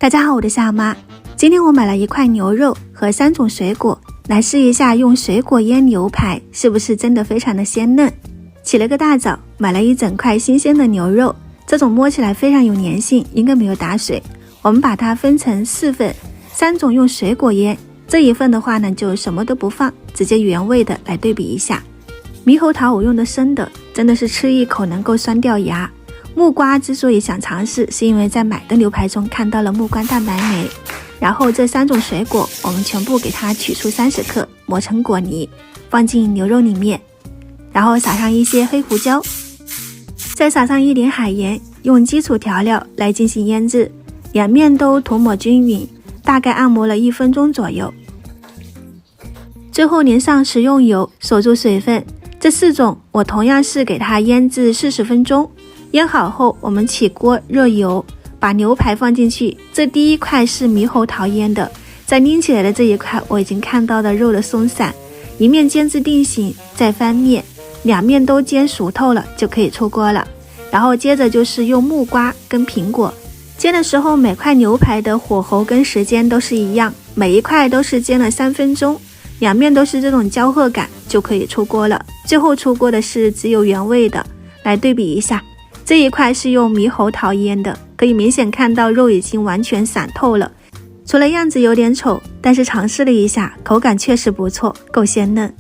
大家好，我是夏妈。今天我买了一块牛肉和3种水果，来试一下用水果腌牛排是不是真的非常的鲜嫩。起了个大早，买了一整块新鲜的牛肉，这种摸起来非常有粘性，应该没有打水。我们把它分成4份，3种用水果腌，这一份的话呢就什么都不放，直接原味的来对比一下。猕猴桃我用的生的，真的是吃一口能够酸掉牙。木瓜之所以想尝试，是因为在买的牛排中看到了木瓜蛋白酶。然后这3种水果我们全部给它取出30克，磨成果泥，放进牛肉里面，然后撒上一些黑胡椒，再撒上一点海盐，用基础调料来进行腌制，两面都涂抹均匀，大概按摩了1分钟左右。最后淋上食用油，锁住水分。这4种我同样是给它腌制40分钟。腌好后，我们起锅热油，把牛排放进去。这第一块是猕猴桃腌的，在拎起来的这一块我已经看到了肉的松散，一面煎至定型，再翻面，两面都煎熟透了就可以出锅了。然后接着就是用木瓜跟苹果，煎的时候每块牛排的火候跟时间都是一样，每一块都是煎了3分钟，两面都是这种焦褐感就可以出锅了。最后出锅的是只有原味的，来对比一下。这一块是用猕猴桃腌的，可以明显看到肉已经完全散透了，除了样子有点丑，但是尝试了一下，口感确实不错，够鲜嫩。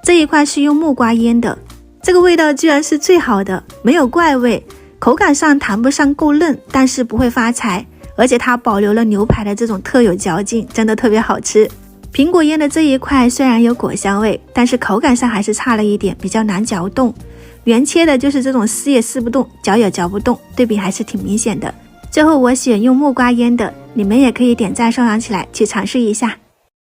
这一块是用木瓜腌的，这个味道居然是最好的，没有怪味，口感上谈不上够嫩，但是不会发柴，而且它保留了牛排的这种特有嚼劲，真的特别好吃。苹果腌的这一块虽然有果香味，但是口感上还是差了一点，比较难嚼动。原切的就是这种撕也撕不动，嚼也嚼不动，对比还是挺明显的。最后我选用木瓜腌的，你们也可以点赞收藏起来去尝试一下。